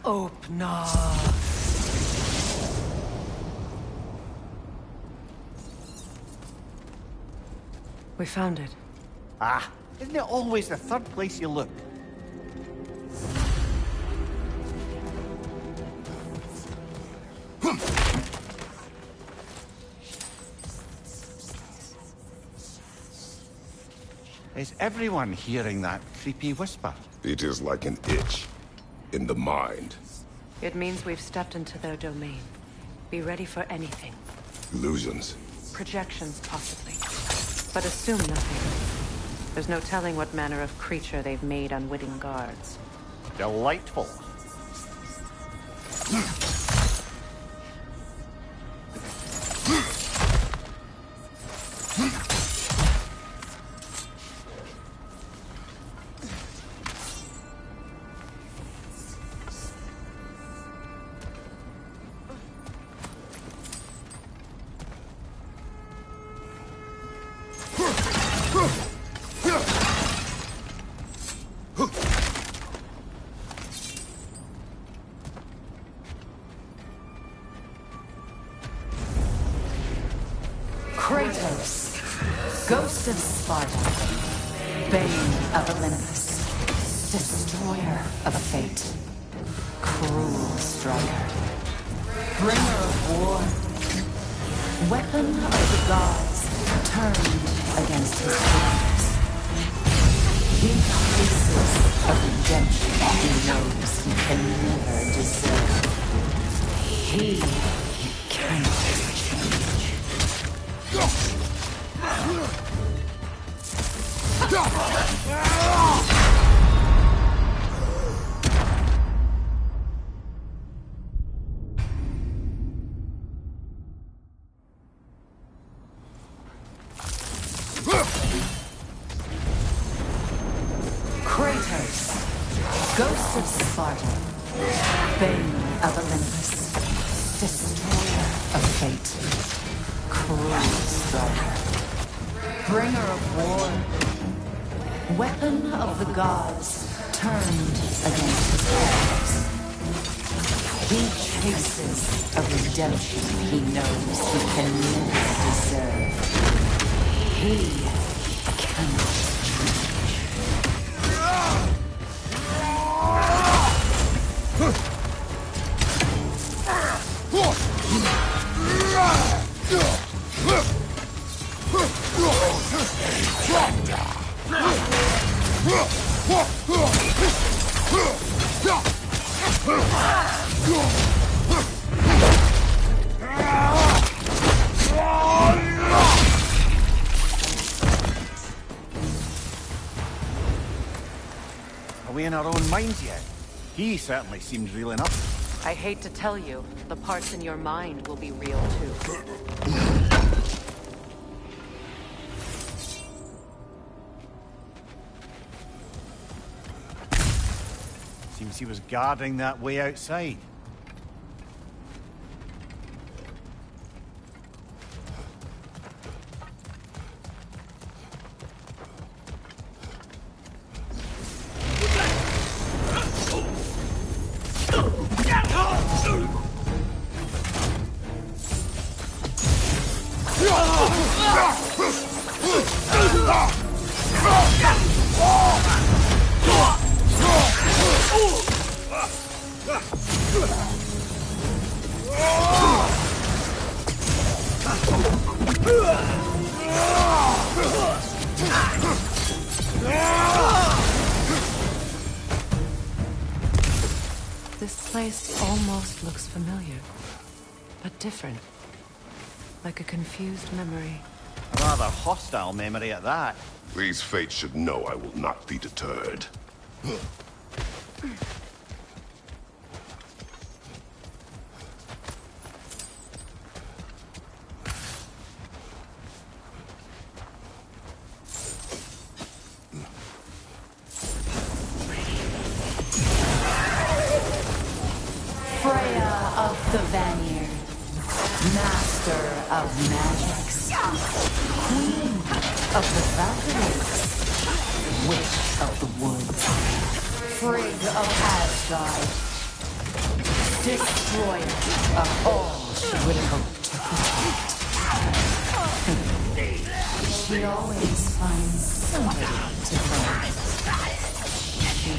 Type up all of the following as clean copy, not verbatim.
Opener. We found it. Ah, isn't it always the third place you look? Is everyone hearing that creepy whisper? It is like an itch in the mind. It means we've stepped into their domain. Be ready for anything. Illusions. Projections, possibly. But assume nothing. There's no telling what manner of creature they've made unwitting guards. Delightful. Kratos, Ghost of Sparta, Bane of Olympus, Destroyer of Fate, Cruel Striker, Bringer of War, Weapon of the Gods, turned against his foes. He faces a redemption he knows he can never deserve. He cannot change. Kratos, Ghost of Sparta, Bane of Olympus, Destroyer of Fate, Cruel Striker, Bringer of War, Weapon of the Gods, turned against his foes. He chases a redemption he knows he can never deserve. He cannot change. Are we in our own minds yet? He certainly seems real enough. I hate to tell you, the parts in your mind will be real too. Seems he was guarding that way outside. This place almost looks familiar, but different. Like a confused memory. A rather hostile memory at that. These fates should know I will not be deterred. Freya of the Vanir, Master of Magics, Queen of the Valkyries, Witch of the Woods, Frigg of Asgard, Destroyer of all she would hope to protect. She always finds somebody to blame. She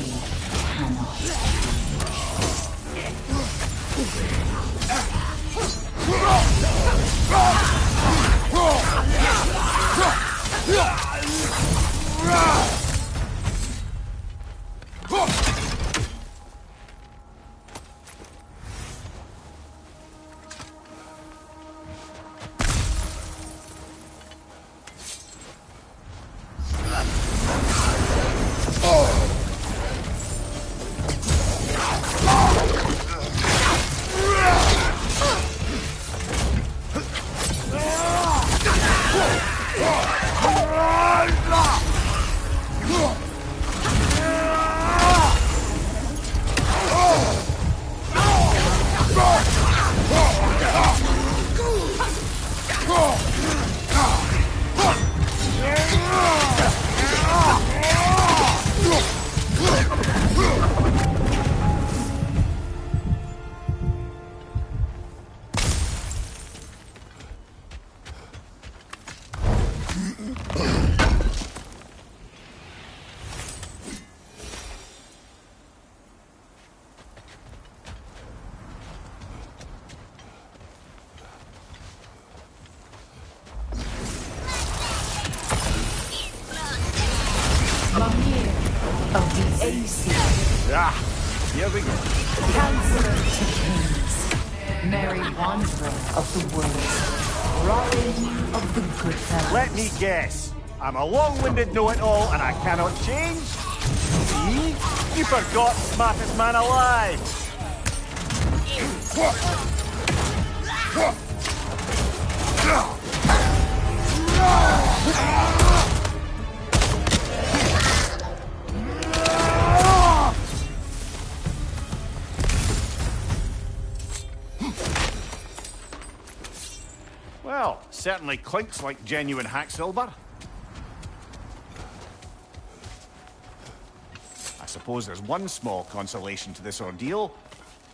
Here we go. Counselor to kings, merry wanderer of the world, Robin of the good fellows. Let me guess. I'm a long-winded know-it-all and I cannot change? See? You forgot smartest man alive! Well, certainly clinks like genuine hack silver. I suppose there's one small consolation to this ordeal.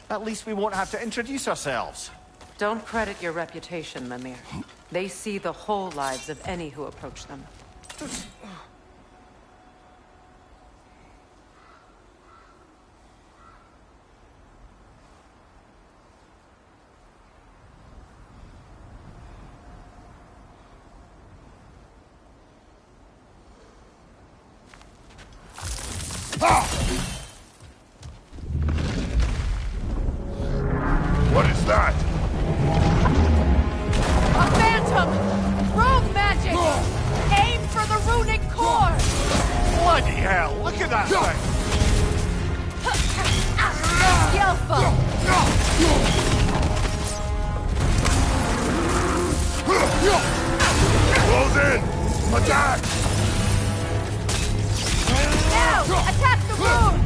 At least we won't have to introduce ourselves. Don't credit your reputation, Mimir. They see the whole lives of any who approach them. What is that? A phantom! Rogue magic! Aim for the runic core! Bloody hell, look at that thing! Yelfa! Close in! Attack! Now! Attack the rune!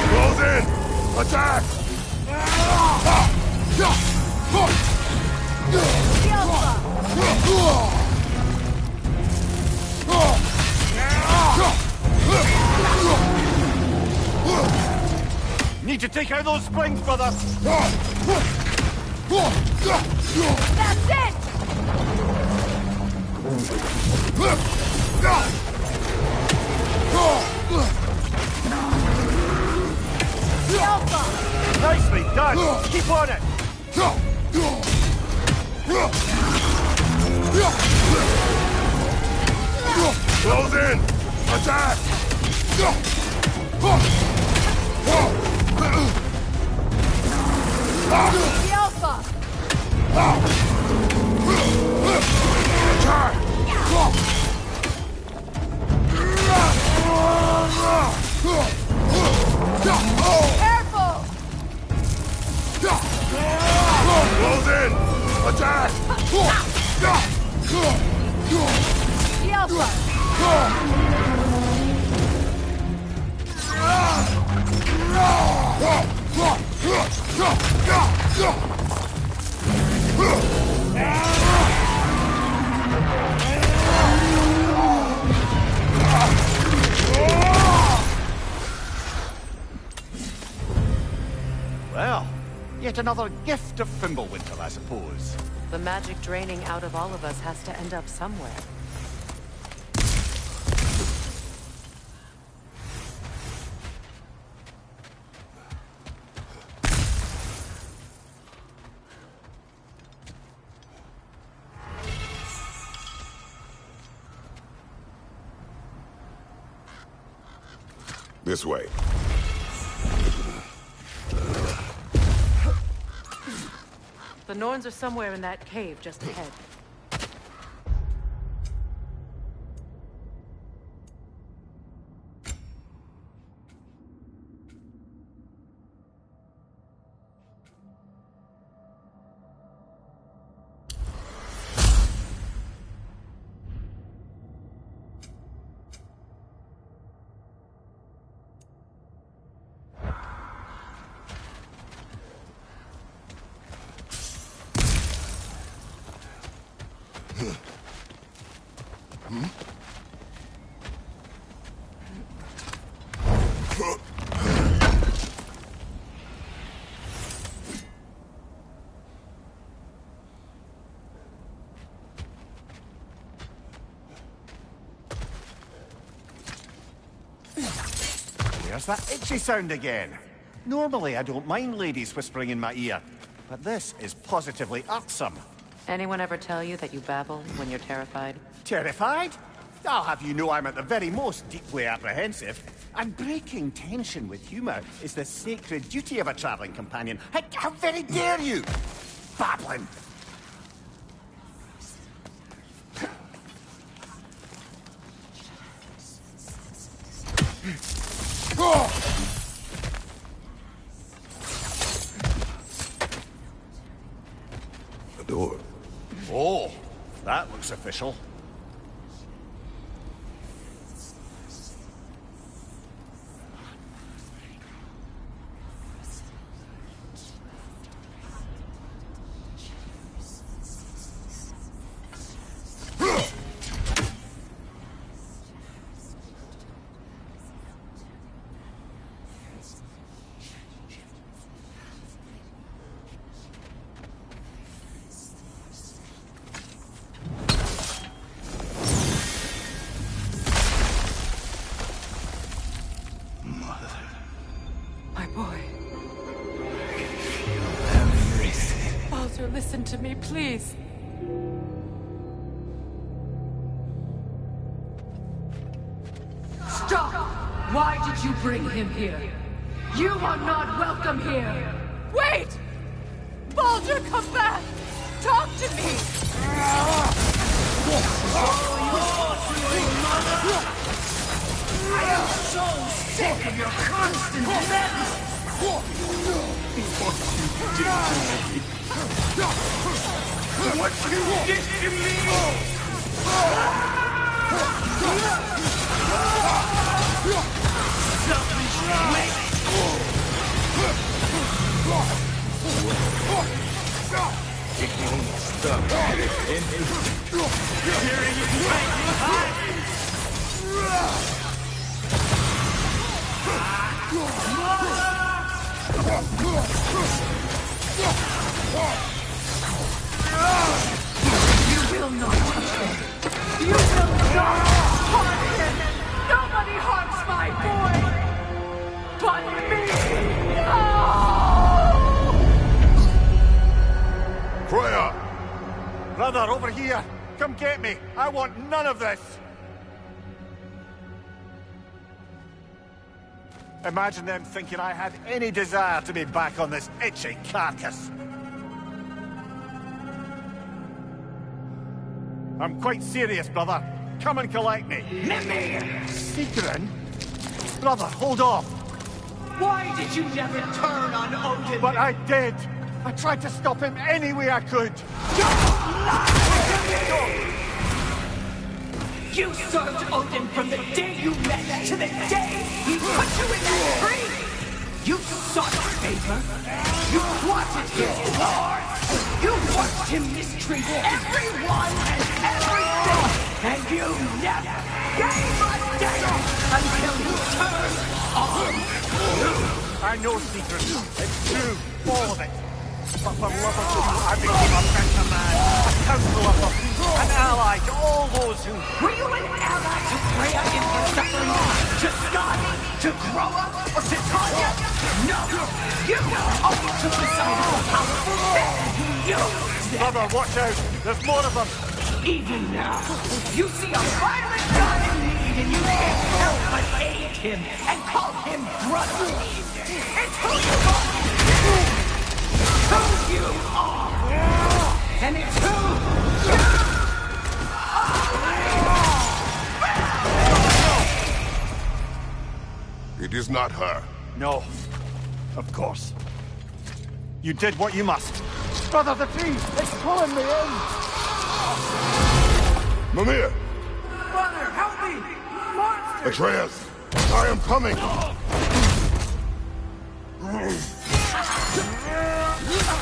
Close in! Attack! Need to take out those springs, brother! That's it! Yelfa! Nicely done! Keep on it! Close in! Attack! Yelfa! Careful! Close in! Attack! Yelfa! Well, yet another gift of Fimbulwinter, I suppose. The magic draining out of all of us has to end up somewhere. This way. The Norns are somewhere in that cave just ahead. There's that itchy sound again. Normally I don't mind ladies whispering in my ear, but this is positively irksome. Anyone ever tell you that you babble when you're terrified? Terrified? I'll have you know I'm at the very most deeply apprehensive. And breaking tension with humour is the sacred duty of a travelling companion. How very dare you! Babbling! The door. Oh, that looks official. Listen to me, please. Stop! Why did you bring him here? You are not welcome here! Wait! Baldur, come back! Talk to me! I am so sick of your constant demands! What you did to me! Selfish waste! Getting stuck in hearing you fighting hard! You will not touch him! You will not harm him! Nobody harms my boy! But me! No! Freya! Brother, over here! Come get me! I want none of this! Imagine them thinking I had any desire to be back on this itchy carcass. I'm quite serious, brother. Come and collect me. Mimir! Secret? Brother, hold off. Why did you never turn on Odin? But I did. I tried to stop him any way I could. You served Odin from the day you met to the day he put you in that tree! You sought favor. You wanted his lord. You watched him mistreat everyone and everything. And you never gave a damn until you turned on you. I I know secrets. It's true, all of it. But for love of you, I became a better man, a counselor for peace, an ally to all those who... Were you an ally to Freya in her suffering? To Skadi? To Groa? Or to Tanya? No! You only took the side of the powerful men who used them! Brother, watch out! There's more of them! Even now, you see a violent god in need and you can't help but aid him and call him brother. It's who you are! Who you are! And it's who you are! It is not her. No. Of course. You did what you must. Brother, the tree! It's pulling me in! Mimir! Brother, help me! Monster! Atreus! I am coming!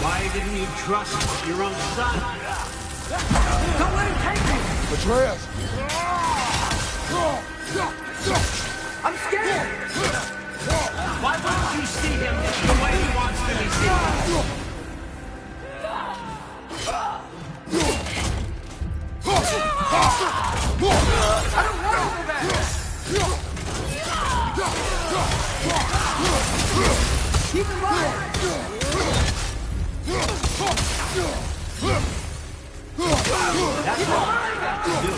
Why didn't you trust your own son? Don't let him take me! Atreus! I'm scared! Why won't you see him the way he wants to be seen? I don't want to go back! Keep him alive! That's all I got to do.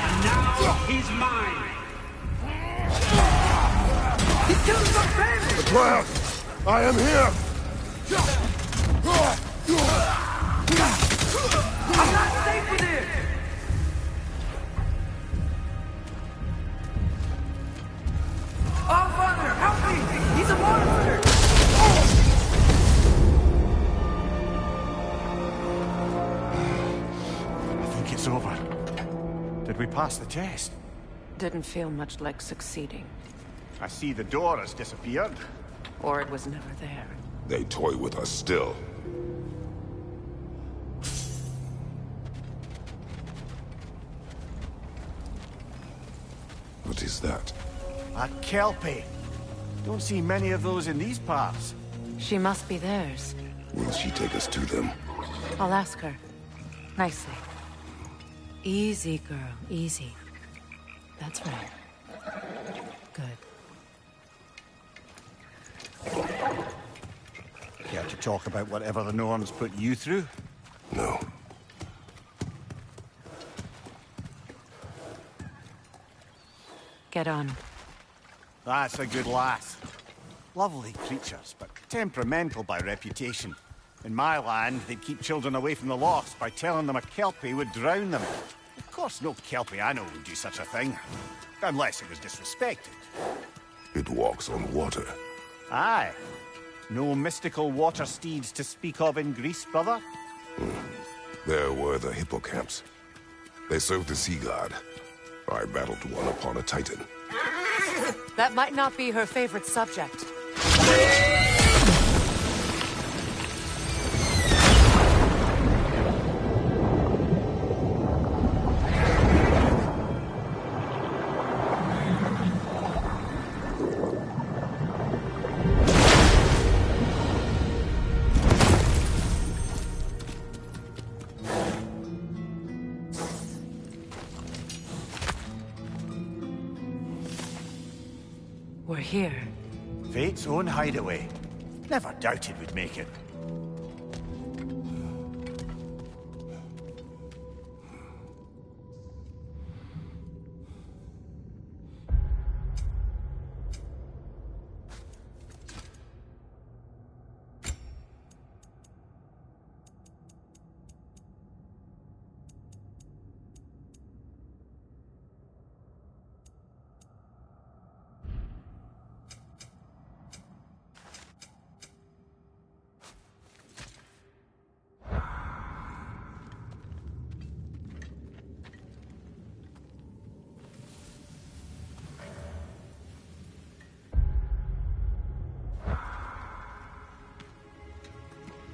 And now he's mine. He's killing my family! Atreus! I am here! I'm not safe with him! Oh, Father, help me! He's a monster! I think it's over. Did we pass the test? Didn't feel much like succeeding. I see the door has disappeared. Or it was never there. They toy with us still. What is that? A Kelpie. Don't see many of those in these parts. She must be theirs. Will she take us to them? I'll ask her. Nicely. Easy, girl. Easy. That's right. Good. Care to talk about whatever the Norns put you through? No. Get on. That's a good lass. Lovely creatures, but temperamental by reputation. In my land, they'd keep children away from the lost by telling them a Kelpie would drown them. Of course, no Kelpie I know would do such a thing. Unless it was disrespected. It walks on water. Aye. No mystical water steeds to speak of in Greece, brother? There were the hippocamps. They served the sea god. I battled one upon a titan. That might not be her favorite subject. We're here. Fate's own hideaway. Never doubted we'd make it.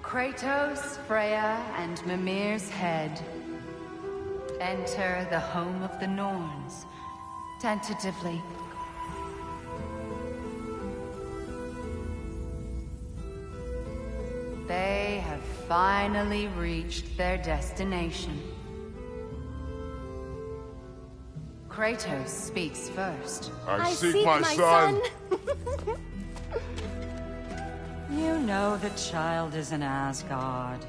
Kratos, Freya, and Mimir's head. Enter the home of the Norns. Tentatively. They have finally reached their destination. Kratos speaks first. I seek my son. You know the child is in Asgard.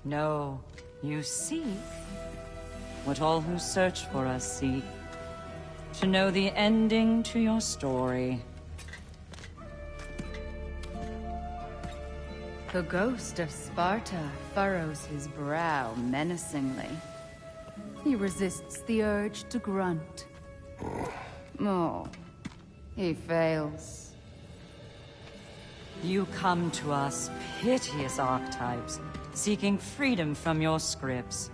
No, you seek what all who search for us seek. To know the ending to your story. The ghost of Sparta furrows his brow menacingly. He resists the urge to grunt. Oh, he fails. You come to us, piteous archetypes, seeking freedom from your scripts.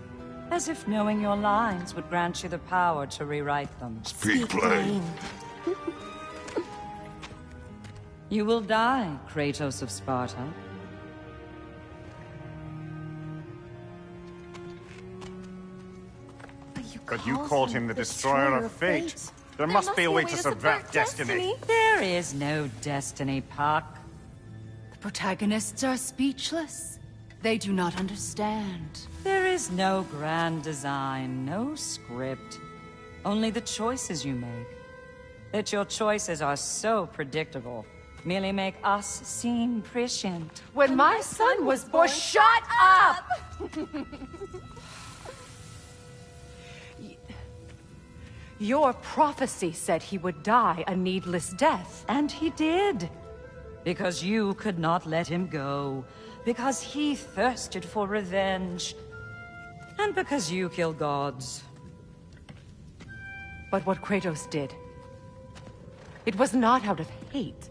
As if knowing your lines would grant you the power to rewrite them. Speak plain. You will die, Kratos of Sparta. But you called him the Destroyer of Fate. There must be a way to subvert destiny. There is no destiny, Puck. The protagonists are speechless. They do not understand. There is no grand design, no script. Only the choices you make. That your choices are so predictable merely make us seem prescient. When my son was born, shut up! Your prophecy said he would die a needless death. And he did. Because you could not let him go. Because he thirsted for revenge. And because you kill gods. But what Kratos did, it was not out of hate.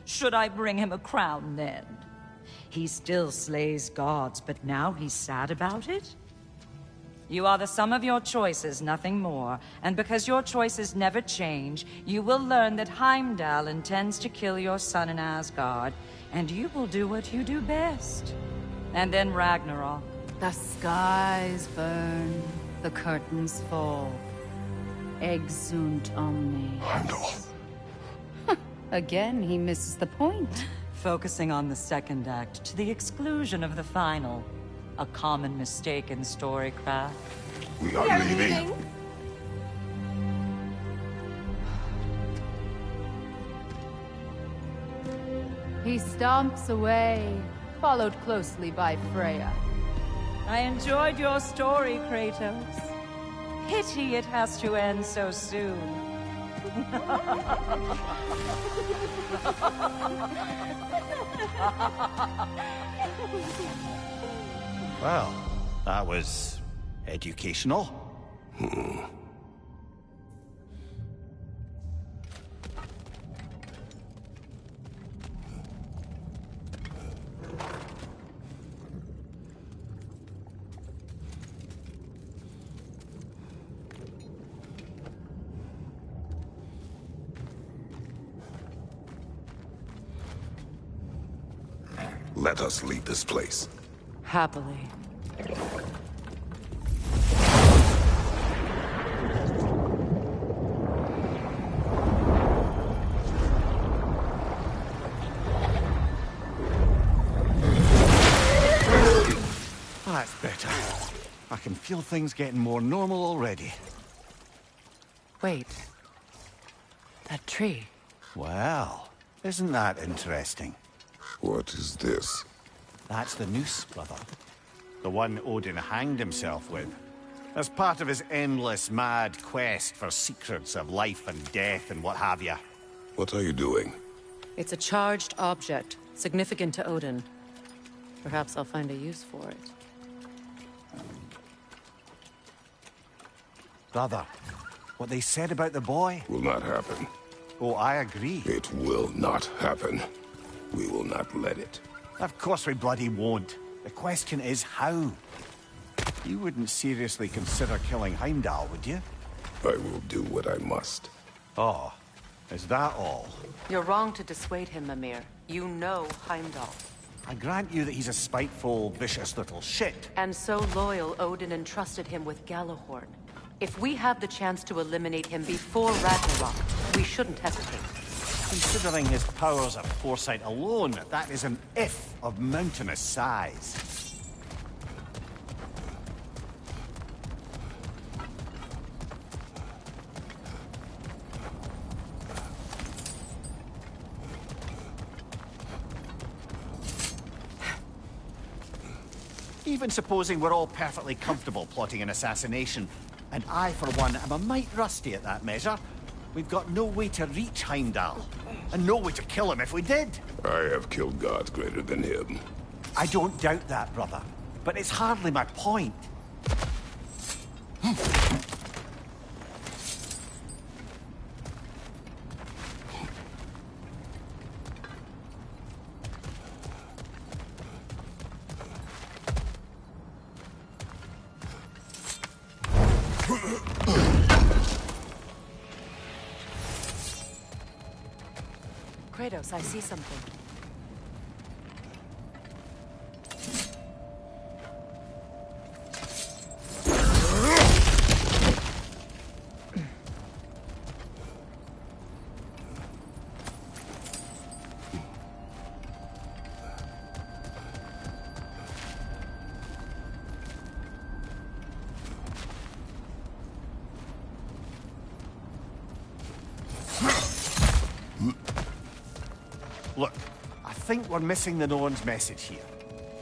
Should I bring him a crown then? He still slays gods, but now he's sad about it? You are the sum of your choices, nothing more. And because your choices never change, you will learn that Heimdall intends to kill your son in Asgard, and you will do what you do best. And then Ragnarok. The skies burn, the curtains fall. Exunt omnes. Heimdall. Again, he misses the point. Focusing on the second act to the exclusion of the final. A common mistake in storycraft. We are leaving. He stomps away, followed closely by Freya. I enjoyed your story, Kratos. Pity it has to end so soon. Well, that was educational. Let us leave this place. Happily. That's better. I can feel things getting more normal already. Wait. That tree. Well, isn't that interesting? What is this? That's the noose, brother. The one Odin hanged himself with. As part of his endless, mad quest for secrets of life and death and what have you. What are you doing? It's a charged object, significant to Odin. Perhaps I'll find a use for it. Brother, what they said about the boy? Will not happen. Oh, I agree. It will not happen. We will not let it. Of course we bloody won't. The question is how? You wouldn't seriously consider killing Heimdall, would you? I will do what I must. Oh, is that all? You're wrong to dissuade him, Mimir. You know Heimdall. I grant you that he's a spiteful, vicious little shit. And so loyal, Odin entrusted him with Gjallarhorn. If we have the chance to eliminate him before Ragnarok, we shouldn't hesitate. Considering his powers of foresight alone, that is an if of mountainous size. Even supposing we're all perfectly comfortable plotting an assassination, and I, for one, am a mite rusty at that measure, we've got no way to reach Heimdall, and no way to kill him if we did. I have killed gods greater than him. I don't doubt that, brother, but it's hardly my point. Kratos, I see something. Look, I think we're missing the Norn's message here.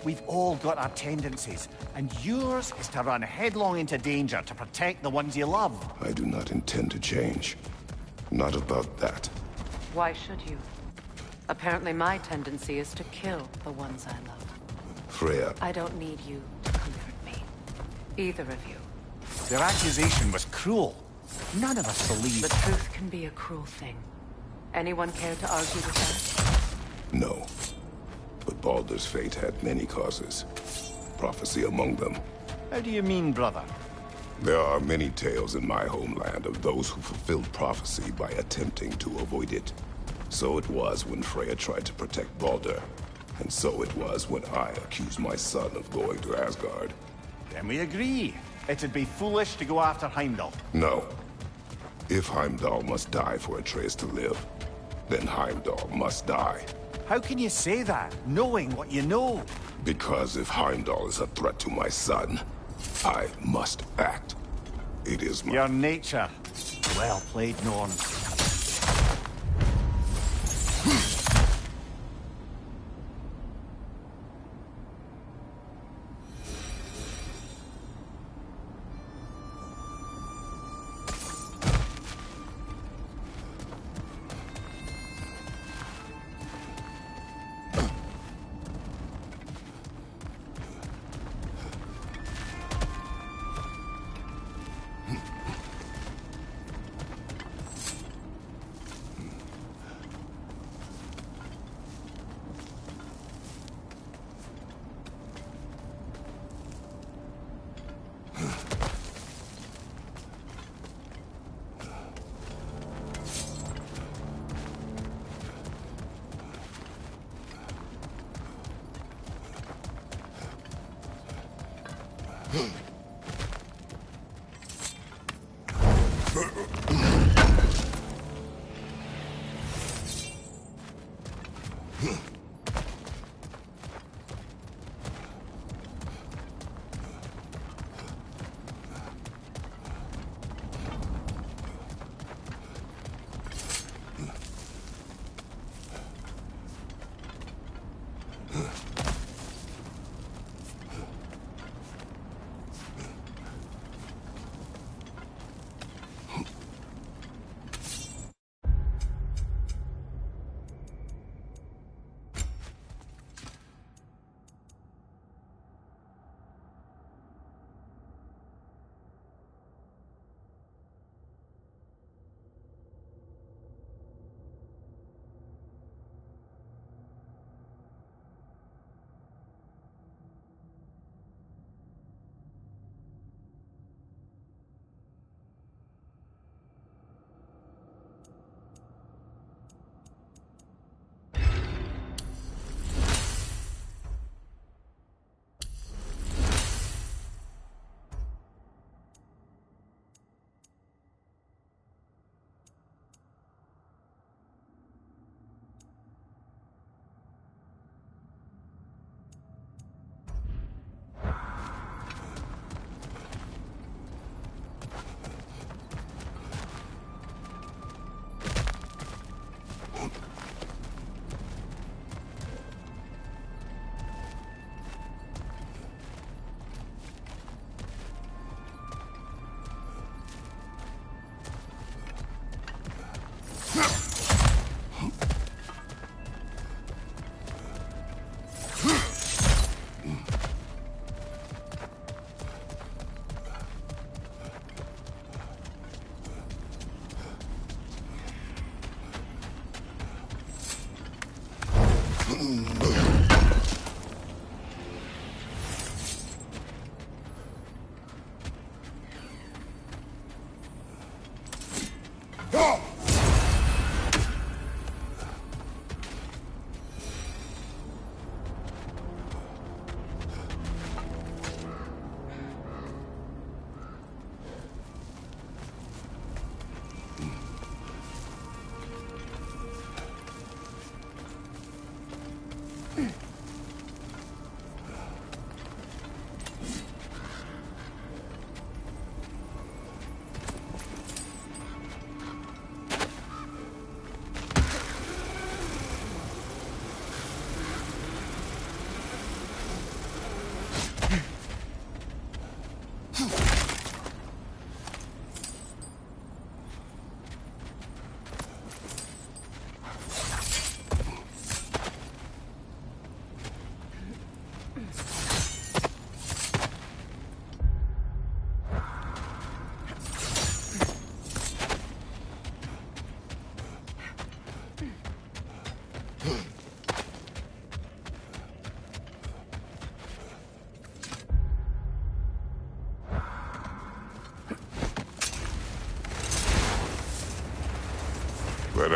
We've all got our tendencies, and yours is to run headlong into danger to protect the ones you love. I do not intend to change. Not about that. Why should you? Apparently my tendency is to kill the ones I love. Freya, I don't need you to comfort me. Either of you. Their accusation was cruel. None of us believe. The truth can be a cruel thing. Anyone care to argue with that? no. But Baldur's fate had many causes. Prophecy among them. How do you mean, brother? There are many tales in my homeland of those who fulfilled prophecy by attempting to avoid it. So it was when Freya tried to protect Baldur. And so it was when I accused my son of going to Asgard. Then we agree. It'd be foolish to go after Heimdall. No. If Heimdall must die for Atreus to live, then Heimdall must die. How can you say that, knowing what you know? Because if Heimdall is a threat to my son, I must act. It is my... Your nature. Well played, Norn.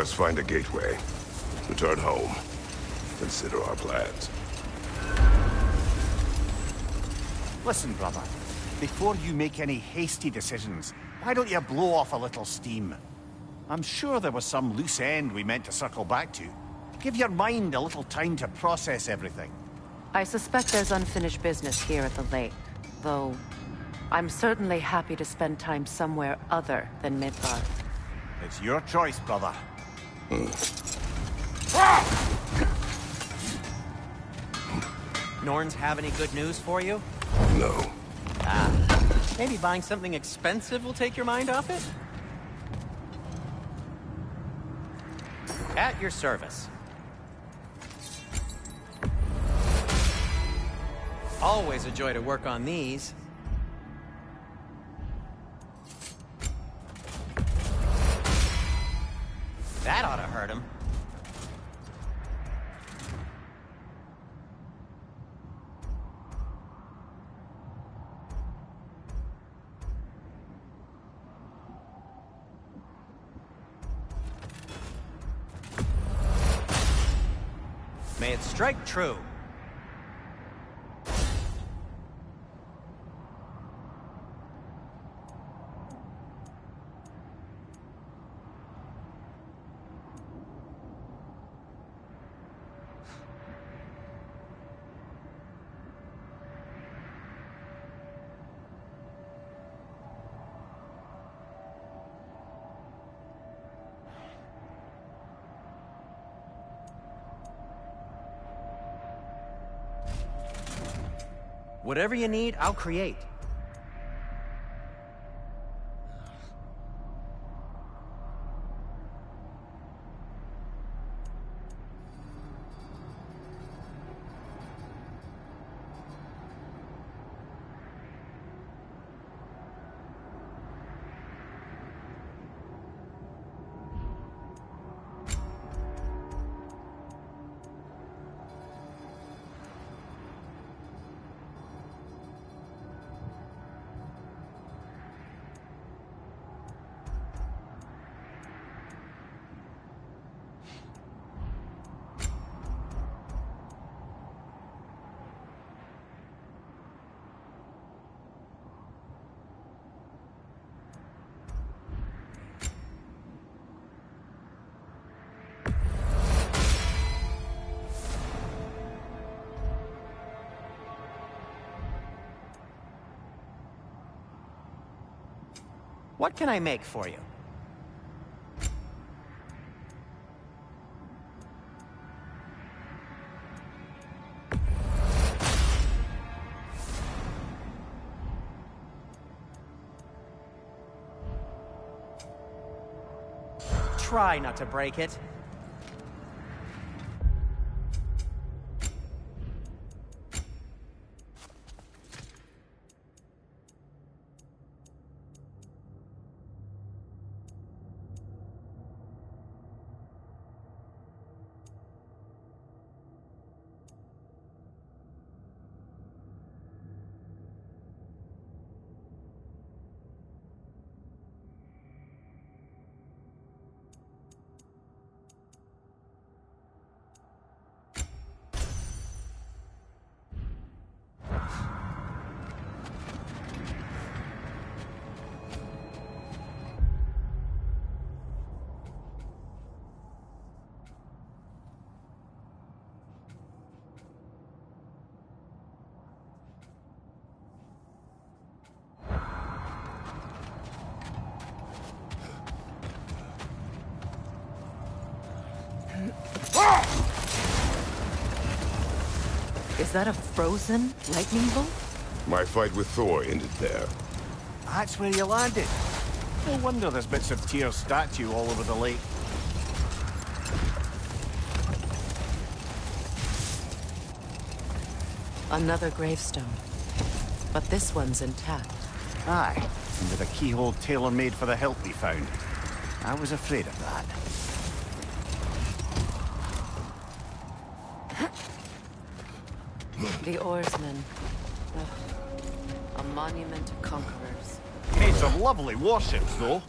us find a gateway. Return home. Consider our plans. Listen, brother. Before you make any hasty decisions, why don't you blow off a little steam? I'm sure there was some loose end we meant to circle back to. Give your mind a little time to process everything. I suspect there's unfinished business here at the lake, though I'm certainly happy to spend time somewhere other than Midgard. It's your choice, brother. Norns have any good news for you? No. Maybe buying something expensive will take your mind off it? At your service. Always a joy to work on these. That ought to hurt him. May it strike true. Whatever you need, I'll create. What can I make for you? Try not to break it. Is that a frozen lightning bolt? My fight with Thor ended there. That's where you landed. No wonder there's bits of Tyr's statue all over the lake. Another gravestone. But this one's intact. Aye, and with a keyhole tailor-made for the hilt we found. I was afraid of that. The oarsmen. Ugh. A monument to conquerors. Made some lovely warships, though.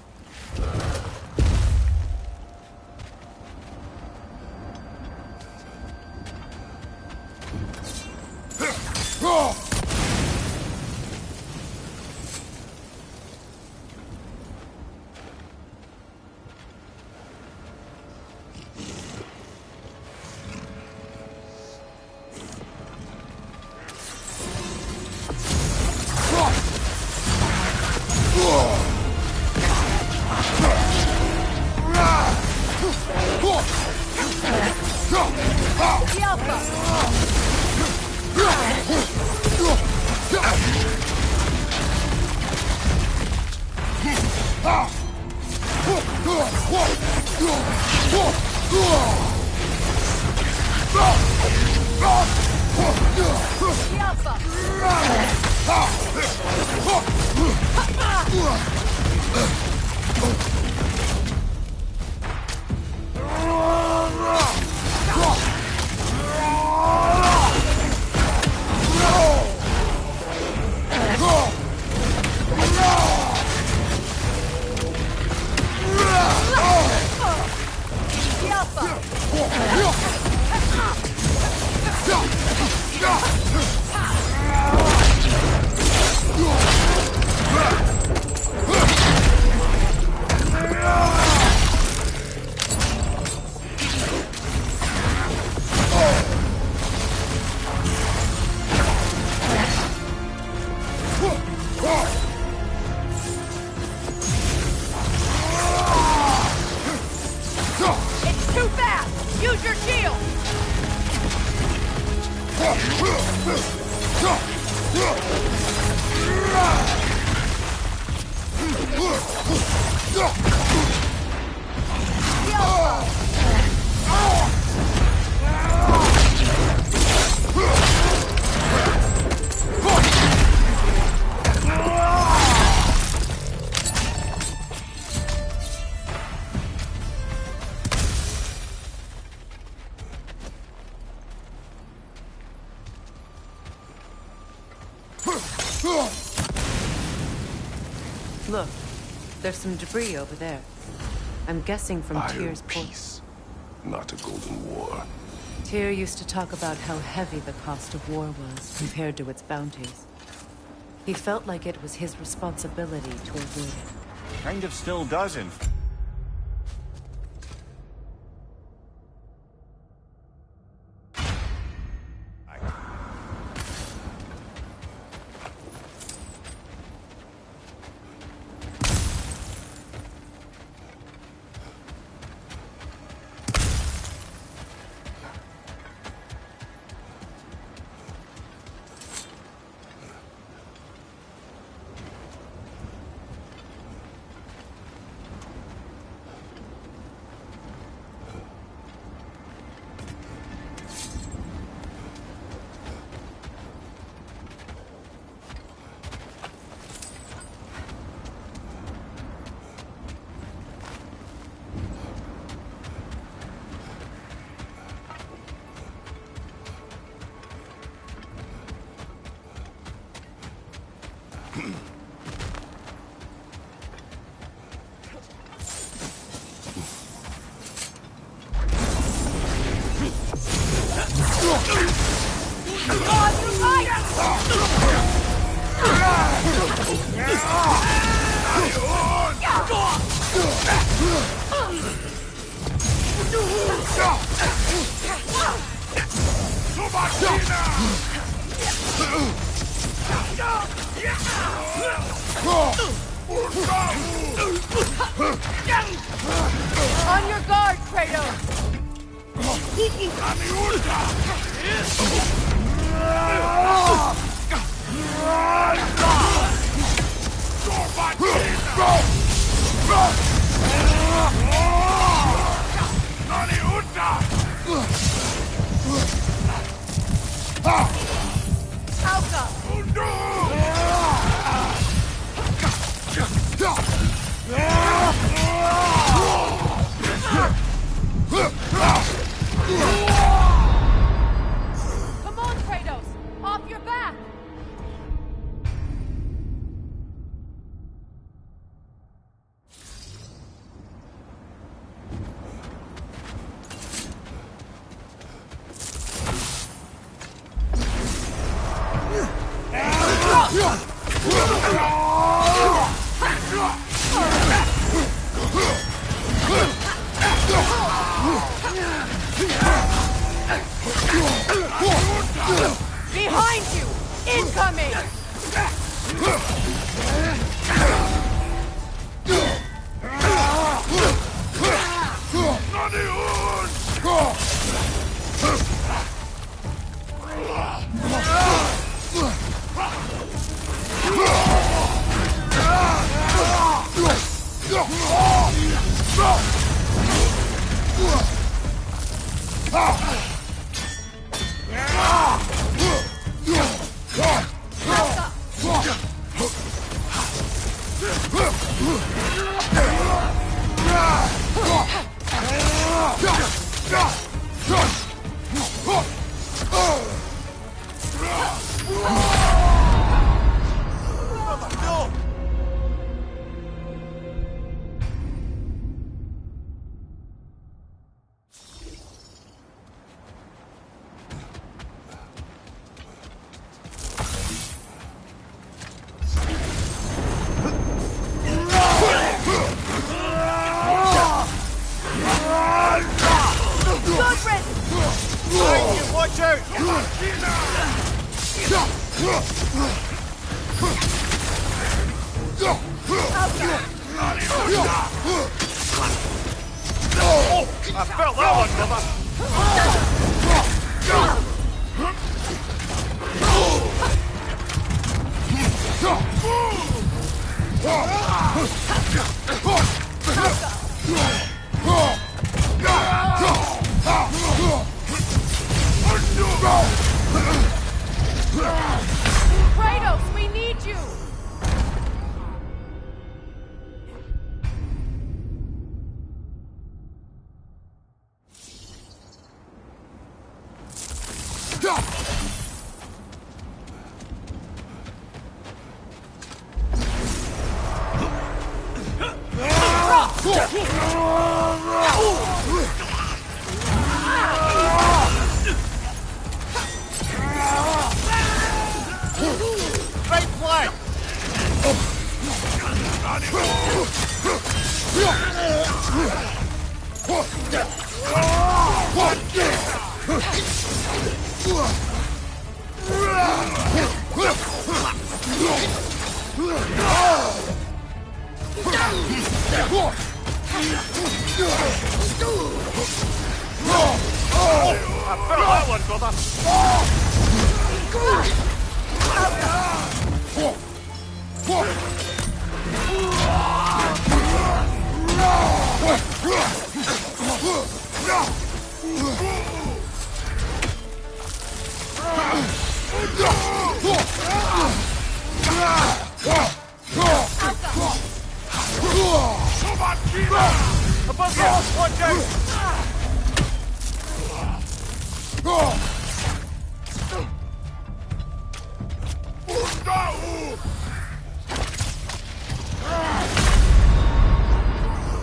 It's too fast! Use your shield! Look, there's some debris over there. I'm guessing from Iron Tyr's peace, not a golden war. Tyr used to talk about how heavy the cost of war was compared to its bounties. He felt like it was his responsibility to avoid it. Kind of still doesn't. On your guard, Kratos! Come on, Kratos! Off your back! Behind you! Incoming! Watch out! Oh, I felt that one, brother! Kratos, we need you! Right flank! I felt that one, brother! Above you! Watch out!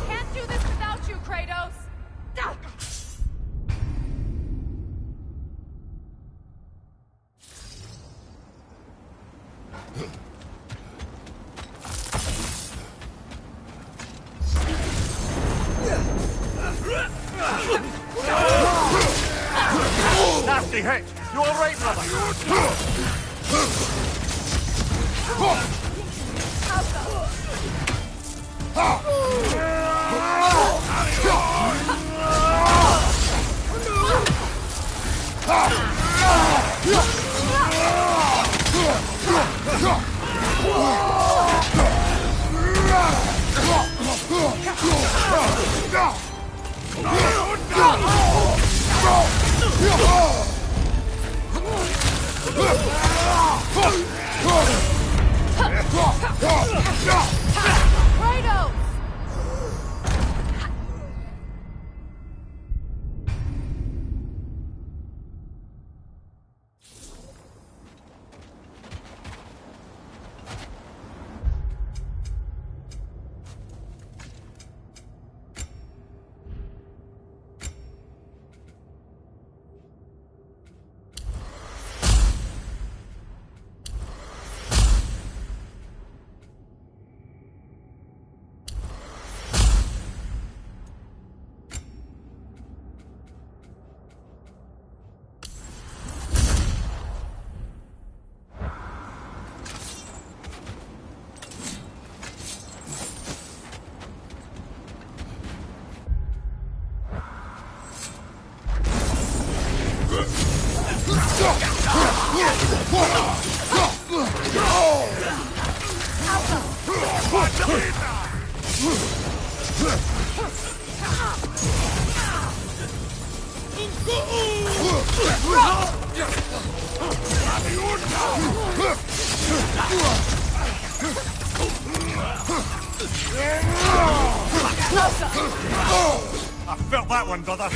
Can't do this without you, Kratos! Nasty hit! You alright, brother? Kratos! I felt that one, brother.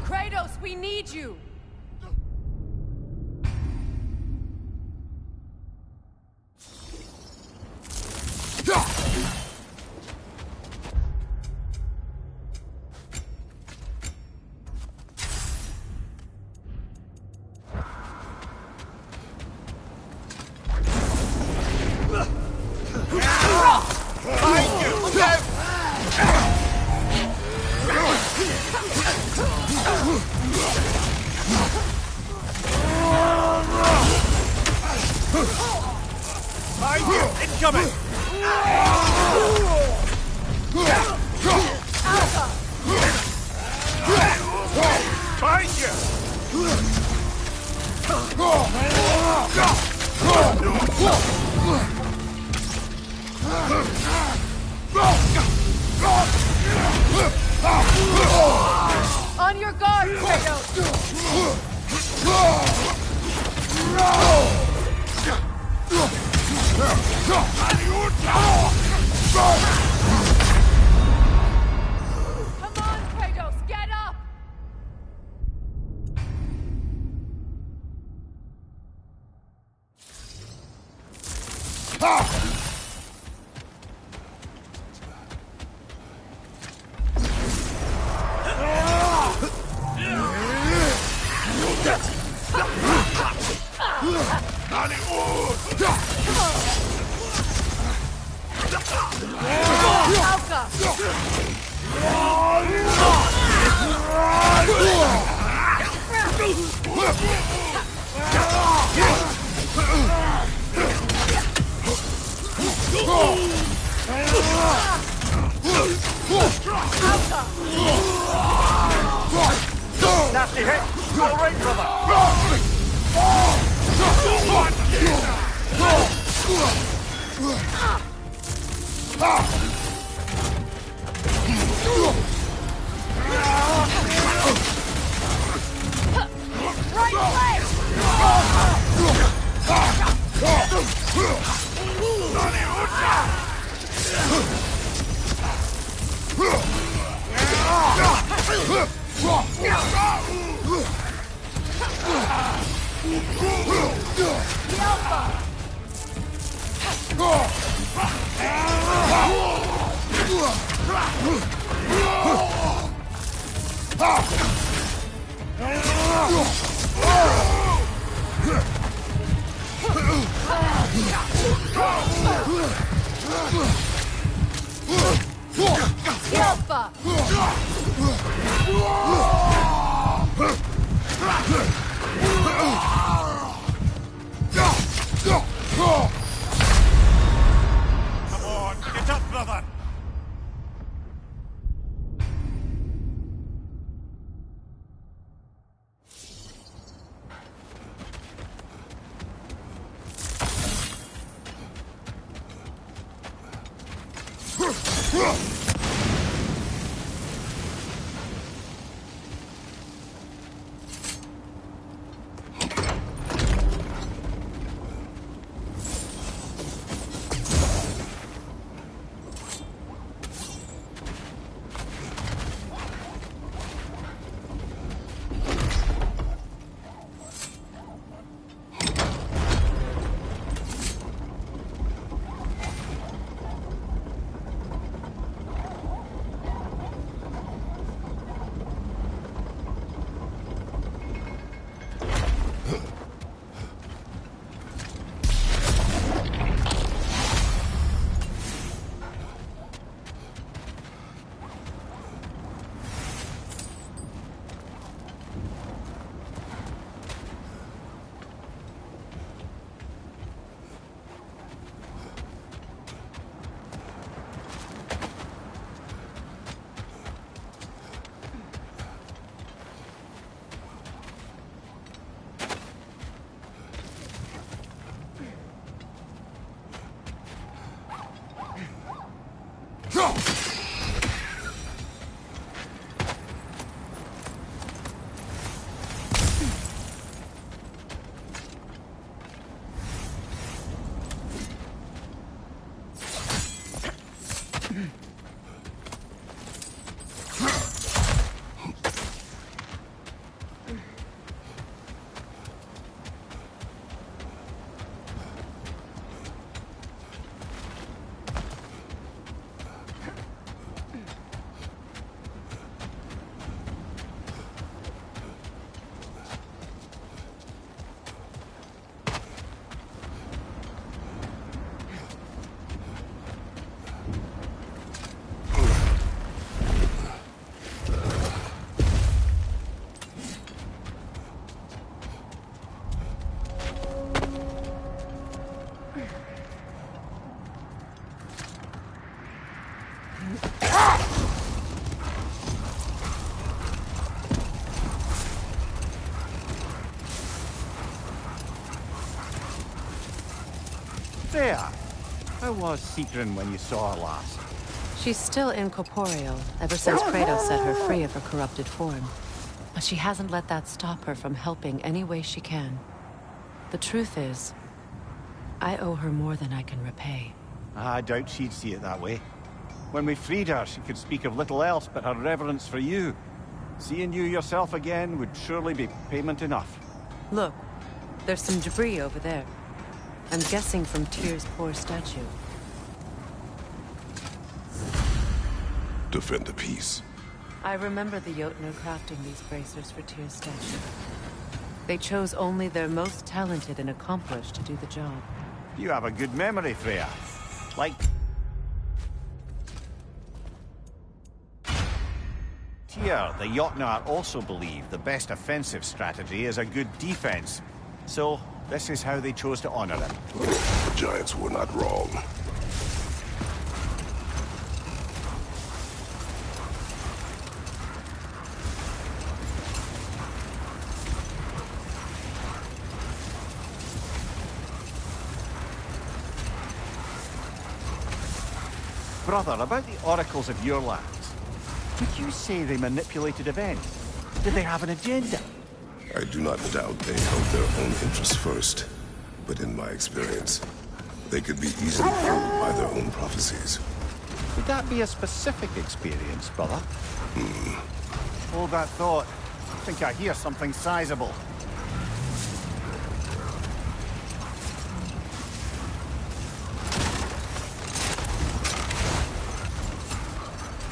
Kratos, we need you! Incoming! Find you! On your guard, Kratos! Come on, Kratos, get up! Nasty hit! All right, brother! Right leg! Alpha! Come on, get up, brother! Freya, how was Sigrun when you saw her last? She's still incorporeal, ever since Kratos set her free of her corrupted form. But she hasn't let that stop her from helping any way she can. The truth is, I owe her more than I can repay. I doubt she'd see it that way. When we freed her, she could speak of little else but her reverence for you. Seeing you yourself again would surely be payment enough. Look, there's some debris over there. I'm guessing from Tyr's poor statue. Defend the peace. I remember the Jotnar crafting these bracers for Tyr's statue. They chose only their most talented and accomplished to do the job. You have a good memory, Freya. Like... Tyr, the Jotnar also believe the best offensive strategy is a good defense. So, this is how they chose to honor him. The Giants were not wrong. Brother, about the oracles of your lands. Would you say they manipulated events? Did they have an agenda? I do not doubt they held their own interests first. But in my experience, they could be easily fooled by their own prophecies. Would that be a specific experience, brother? Hold that thought. I think I hear something sizable.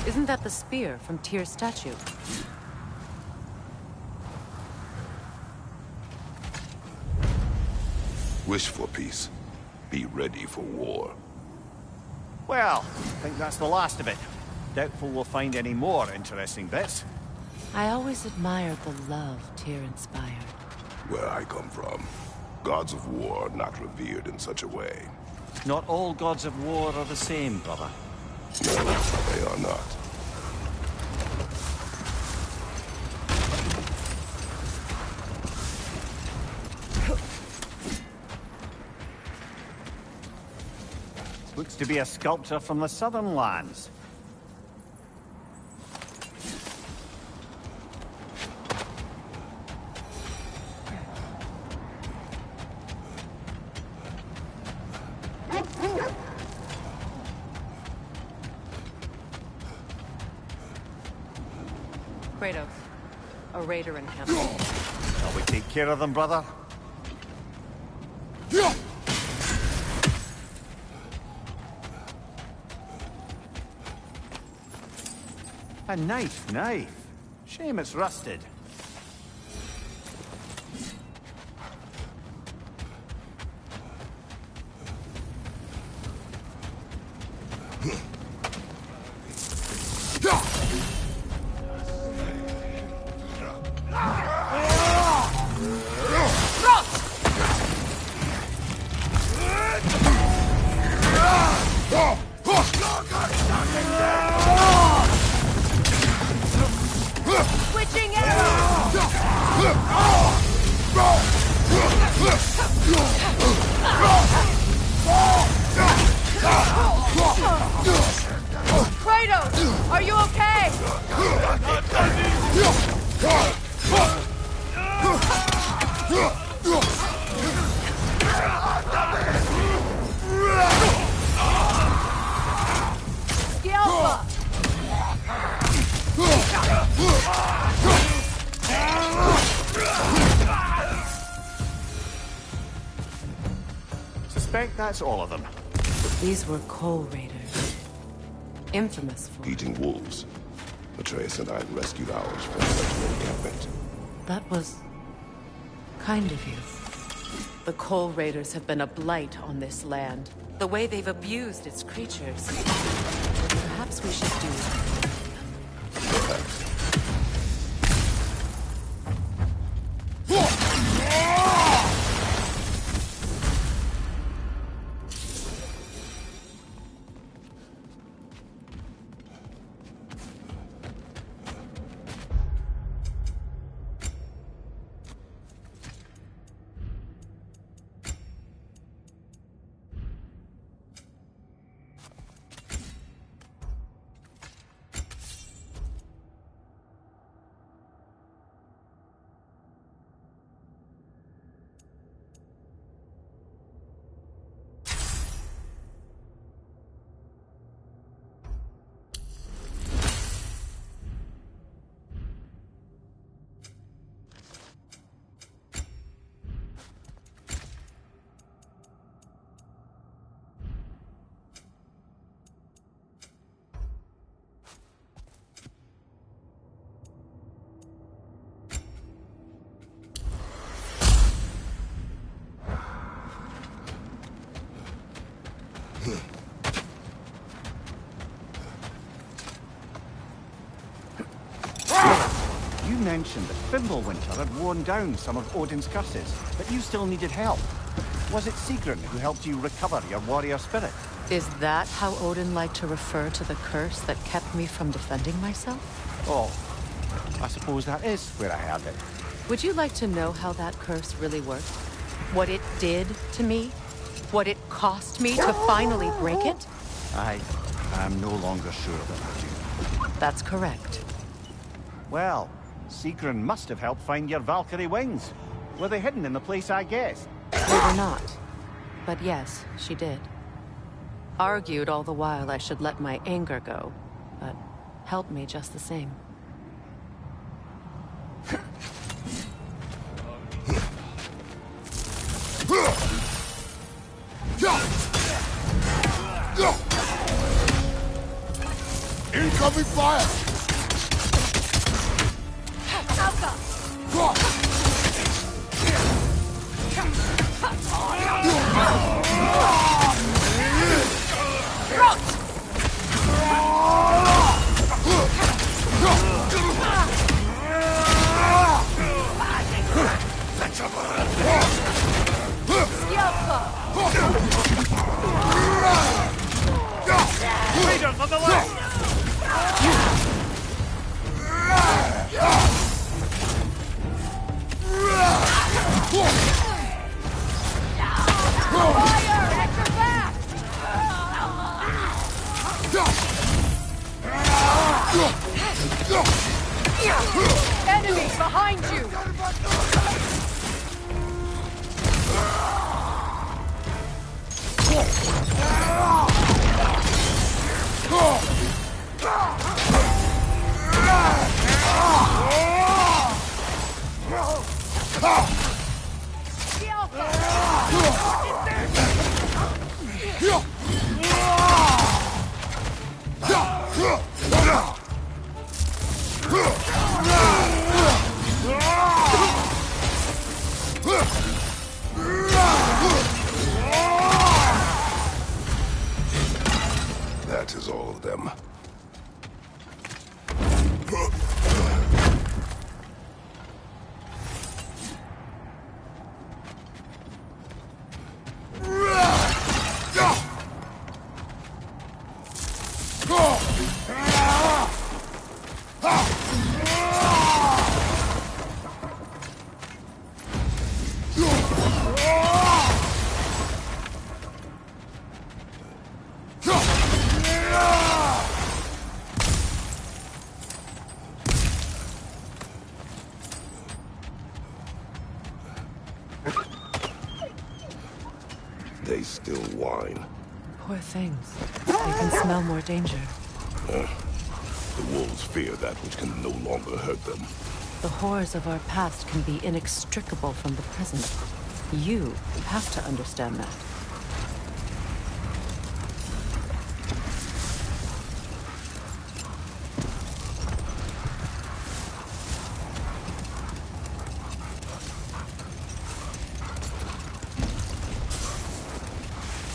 Isn't that the spear from Tyr's statue? Wish for peace. Be ready for war. Well, I think that's the last of it. Doubtful we'll find any more interesting bits. I always admired the love Tyr inspired. Where I come from, gods of war are not revered in such a way. Not all gods of war are the same, brother. No, they are not. Looks to be a sculptor from the southern lands. Kratos, a raider encampment. Shall we take care of them, brother? A knife. Shame it's rusted. Switching arrows! suspect that's all of them. These were coal raiders. Infamous for... Eating wolves. Atreus and I rescued ours from such an encampment. That was... kind of you. The coal raiders have been a blight on this land. The way they've abused its creatures. Perhaps we should do... Perhaps. You mentioned that Fimbulwinter had worn down some of Odin's curses, but you still needed help. Was it Sigrun who helped you recover your warrior spirit? Is that how Odin liked to refer to the curse that kept me from defending myself? Oh, I suppose that is where I heard it. Would you like to know how that curse really worked? What it did to me? What it cost me to finally break it? I'm no longer sure about you. That's correct. Well, Sigrun must have helped find your Valkyrie wings. Were they hidden in the place I guessed? They were not. But yes, she did. Argued all the while I should let my anger go, but helped me just the same. Incoming fire! Raiders on the left! Fire! At your back! Enemy behind you! That is all of them. They still whine. Poor things. They can smell more danger. The wolves fear that which can no longer hurt them. The horrors of our past can be inextricable from the present. You have to understand that.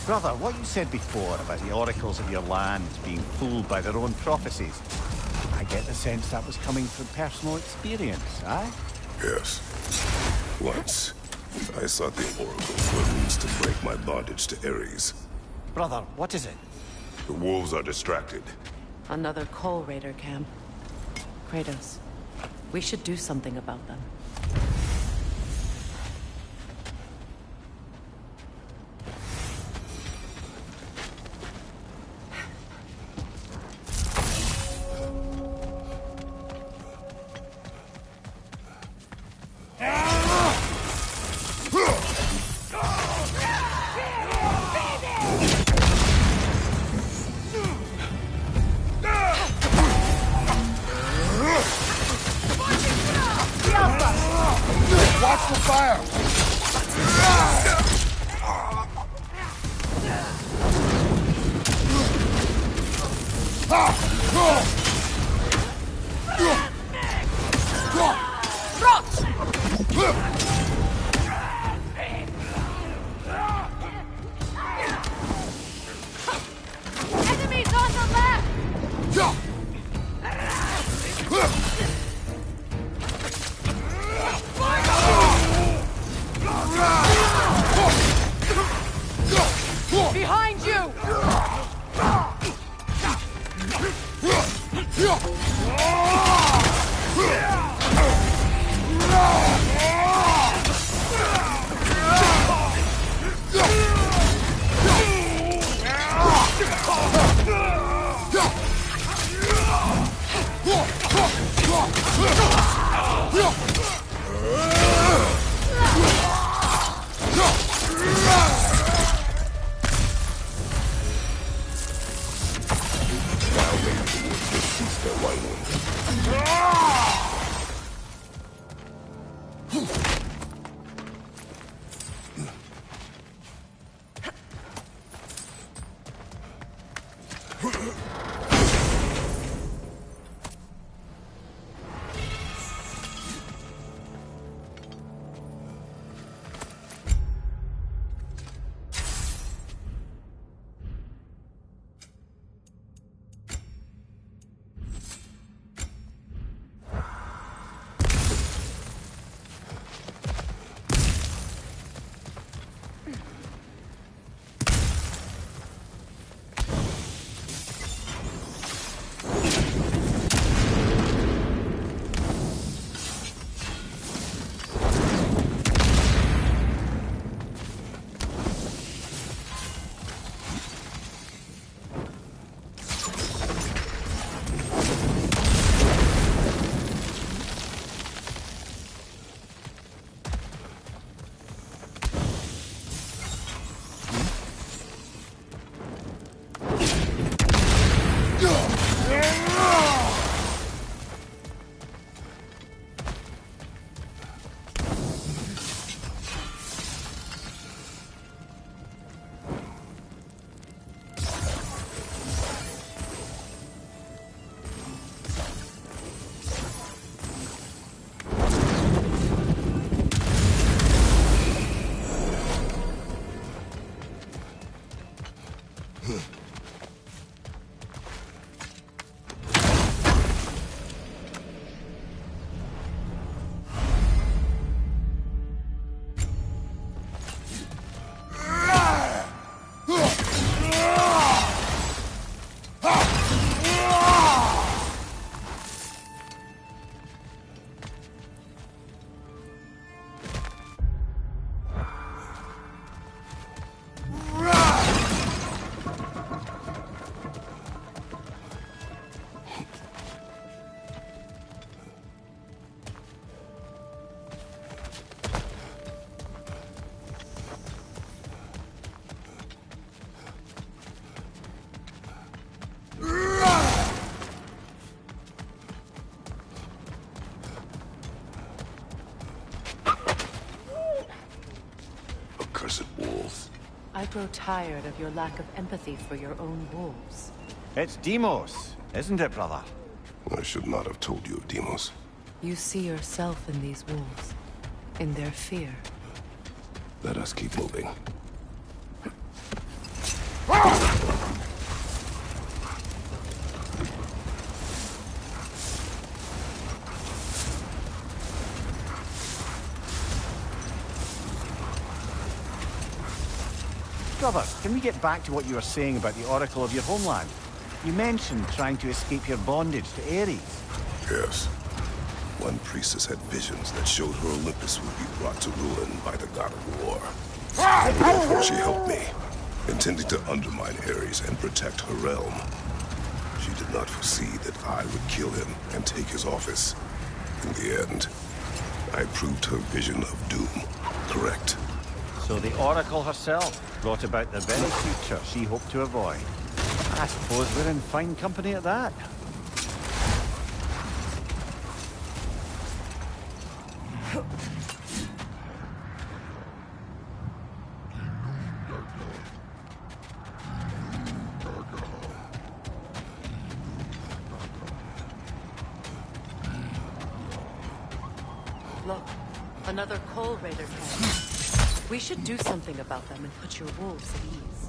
Brother, what you said before about the oracles of your land being fooled by their own prophecies, I get the sense that was coming from personal experience, aye? Yes. Once, I sought the Oracle for a means to break my bondage to Ares. Brother, what is it? The wolves are distracted. Another Coal Raider camp. Kratos, we should do something about them. Watch the fire! Enemies on the left! Behind you! I grow tired of your lack of empathy for your own wolves. It's Deimos, isn't it, brother? I should not have told you of Deimos. You see yourself in these wolves, in their fear. Let us keep moving. Brother, can we get back to what you were saying about the Oracle of your homeland? You mentioned trying to escape your bondage to Ares. Yes. One priestess had visions that showed her Olympus would be brought to ruin by the god of war. Therefore she helped me, intending to undermine Ares and protect her realm. She did not foresee that I would kill him and take his office. In the end, I proved her vision of doom correct. So the Oracle herself brought about the very future she hoped to avoid. I suppose we're in fine company at that. Look, another coal raider camp. We should do something about them and put your wolves at ease.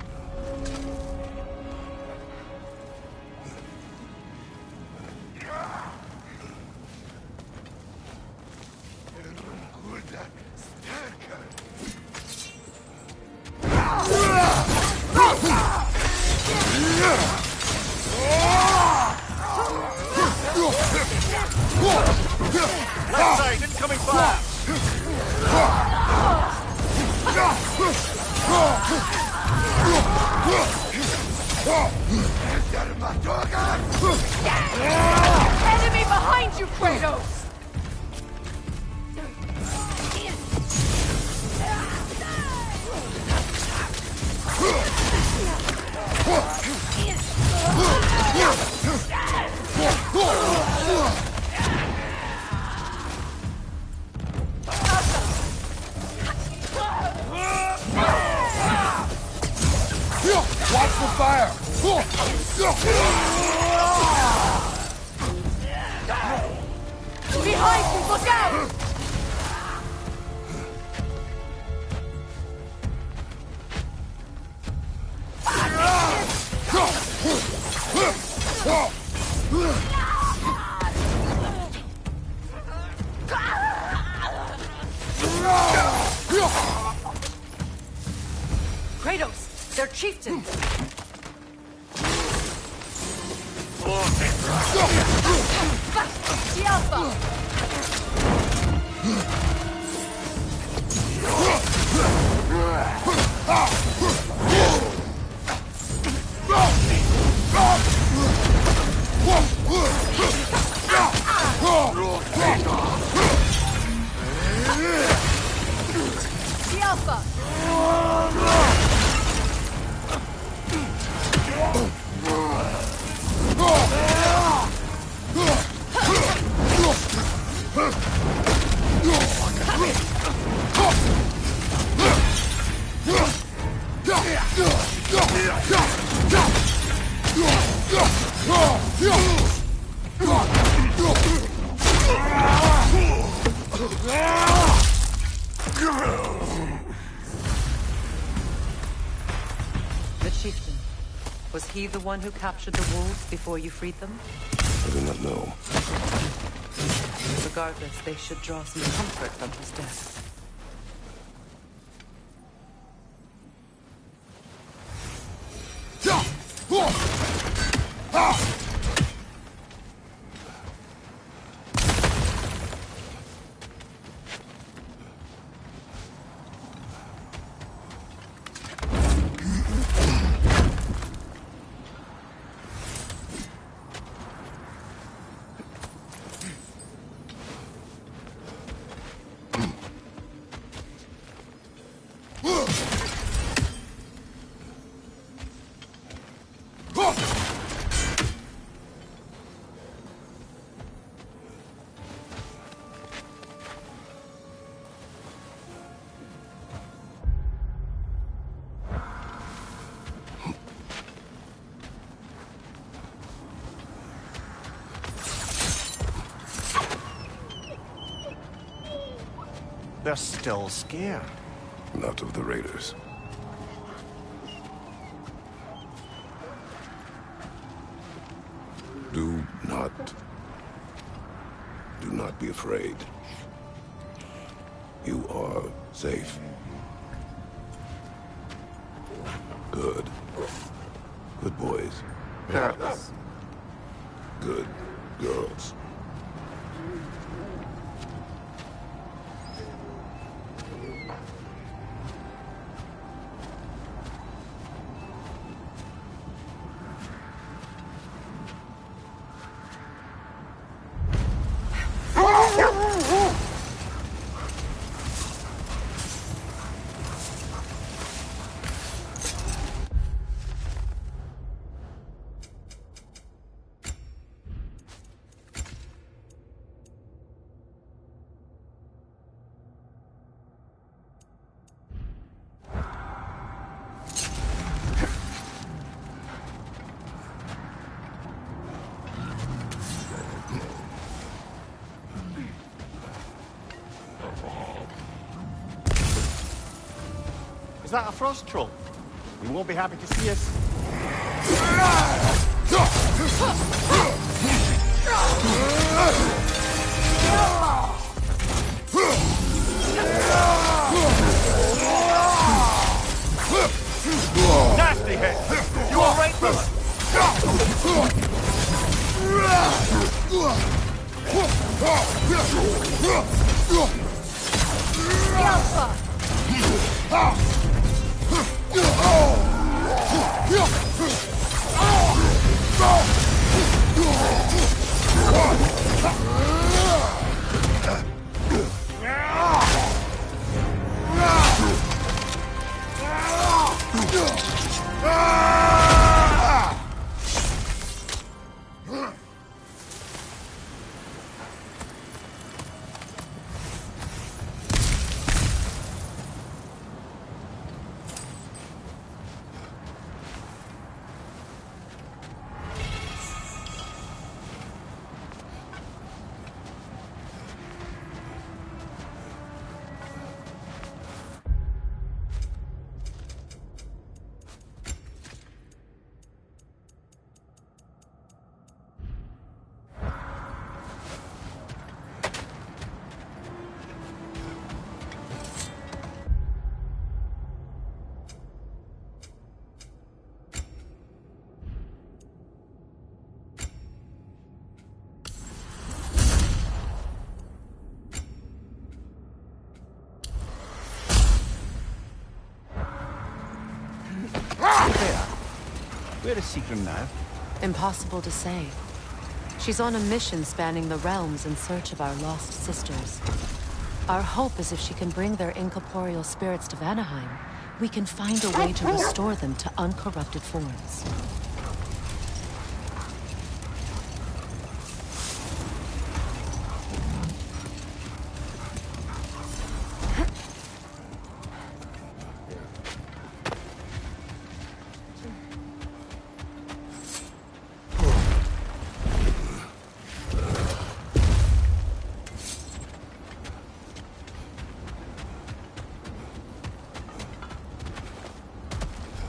Left side, incoming fire! Enemy behind you, Kratos! Watch the fire! Behind you, look out! Kratos, their chieftain! The Alpha! The Alpha! The chieftain. Was he the one who captured the wolves before you freed them? I do not know. Regardless, they should draw some comfort from his death. They're still scared. Not of the raiders. Do not be afraid. You are safe. Good. Good boys. Girls. Good girls. Is that a frost troll? He won't be happy to see us. Nasty hit! You all right, brother? Where is Sigrun now? Impossible to say. She's on a mission spanning the realms in search of our lost sisters. Our hope is if she can bring their incorporeal spirits to Vanaheim, we can find a way to restore them to uncorrupted forms.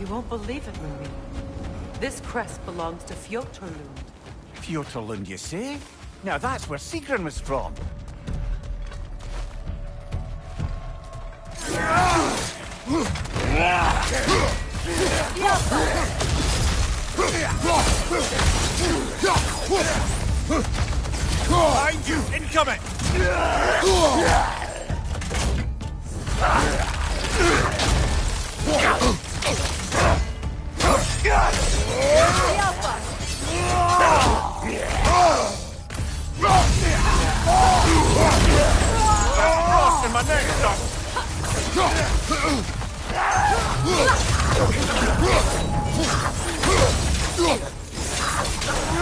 You won't believe it, Marie. This crest belongs to Fjotorlund. Fjotorlund, you say? Now that's where Sigrun was from. Behind you! Incoming! Frost in my neck, stop!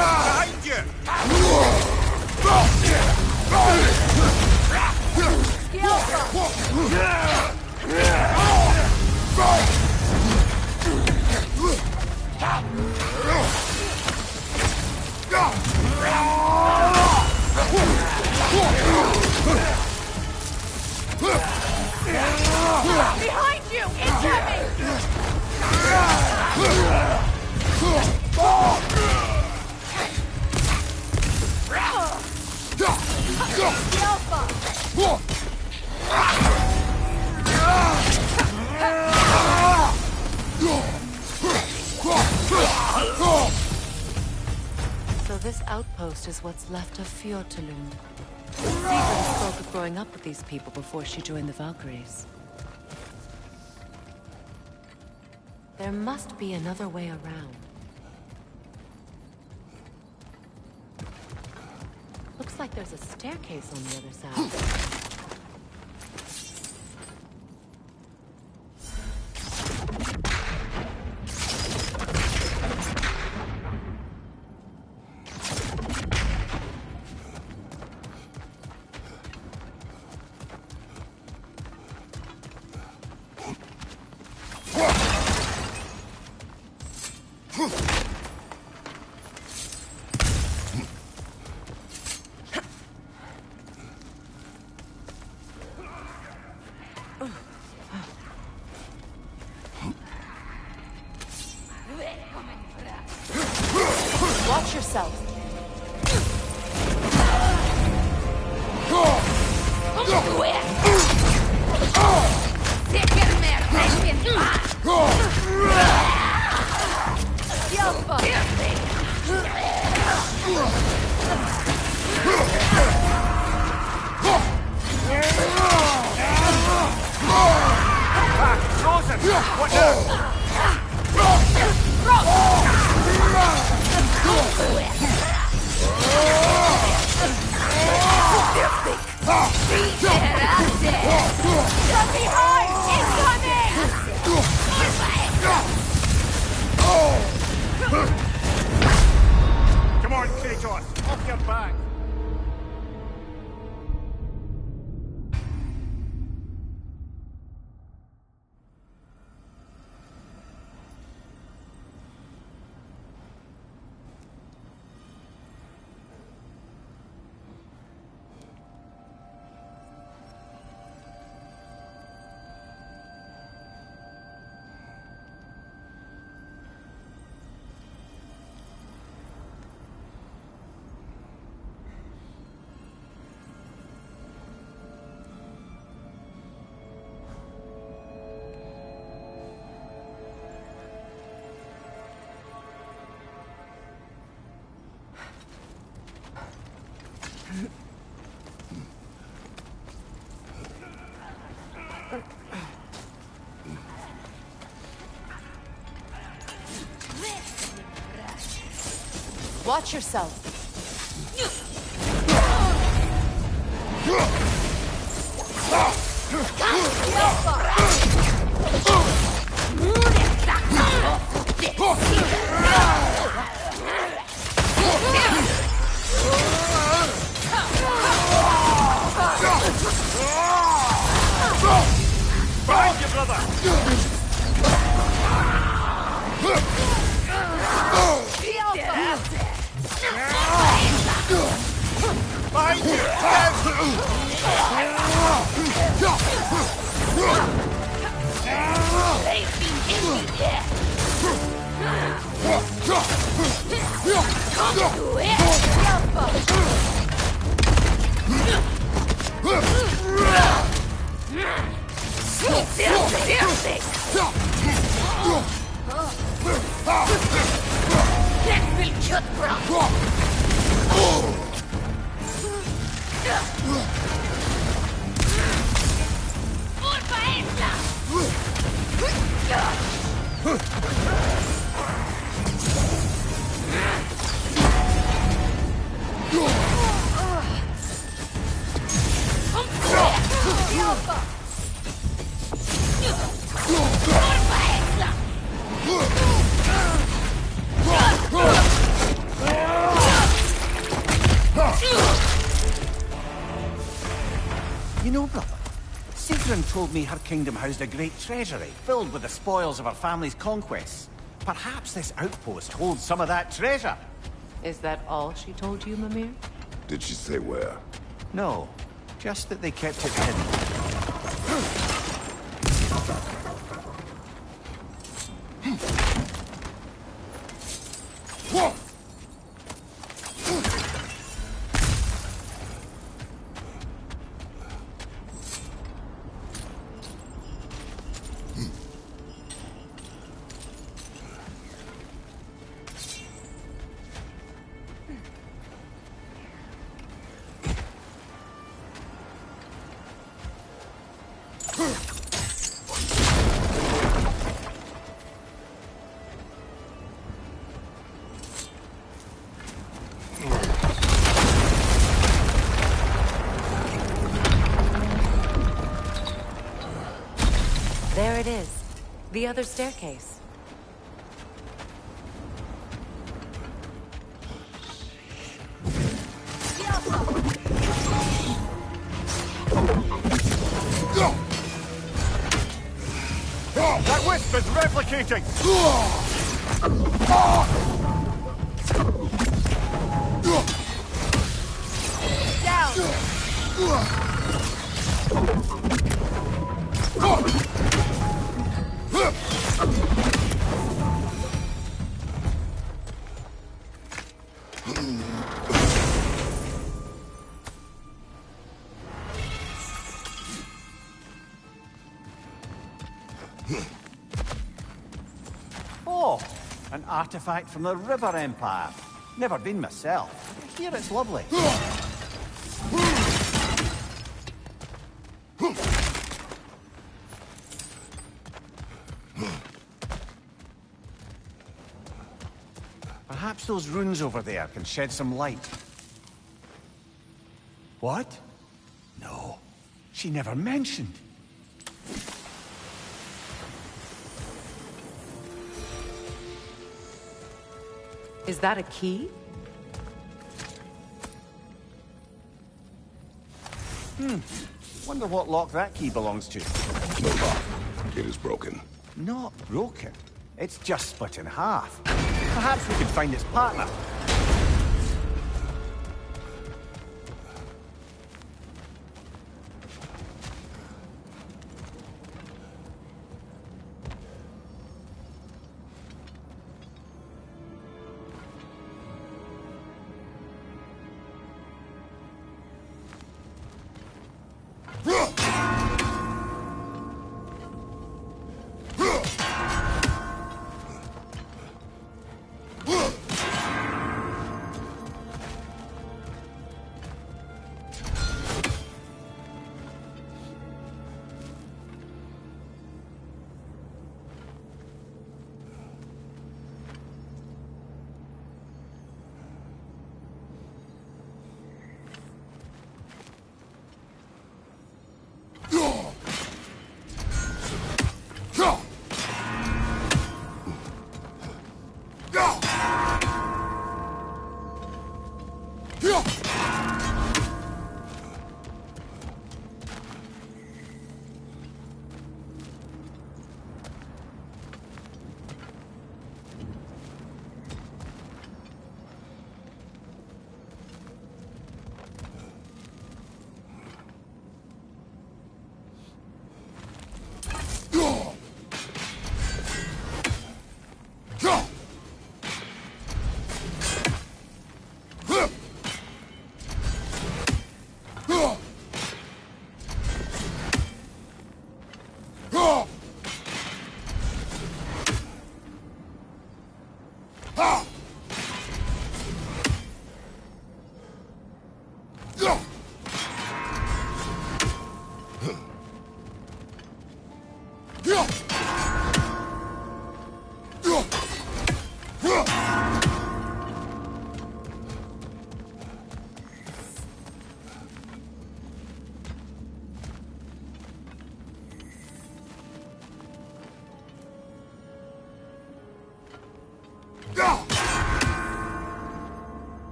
Behind you! Behind you! Incoming! this outpost is what's left of Fjortulund. Sigrun spoke of growing up with these people before she joined the Valkyries. There must be another way around. Looks like there's a staircase on the other side. Watch yourself. Come on, Kratos! Off your back! Watch yourself. Behind you, brother! Behind you! You know, brother, Sigrun told me her kingdom housed a great treasury filled with the spoils of her family's conquests. Perhaps this outpost holds some of that treasure. Is that all she told you, Mimir? Did she say where? No, just that they kept it hidden. it is. The other staircase. That wisp is replicating! Oh, an artifact from the River Empire. Never been myself. I hear it's lovely. Perhaps those runes over there can shed some light. What? No, she never mentioned. Is that a key? Wonder what lock that key belongs to. No lock. It is broken. Not broken. It's just split in half. Perhaps we could find its partner.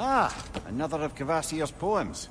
Ah, another of Kvasir's poems.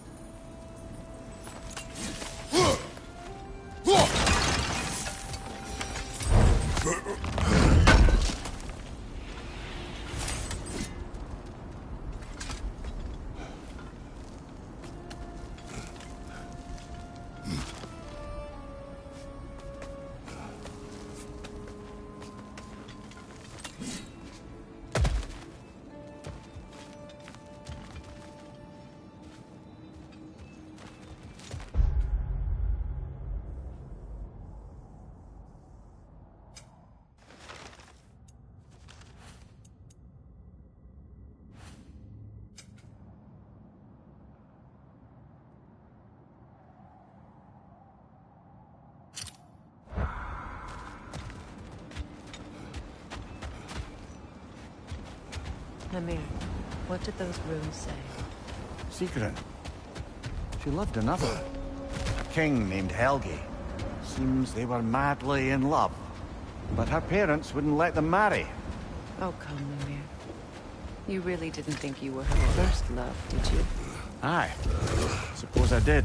Mimir, what did those runes say? Secret. She loved another. A king named Helgi. Seems they were madly in love. But her parents wouldn't let them marry. Oh, come, Mimir. You really didn't think you were her first love, did you? Aye. Suppose I did.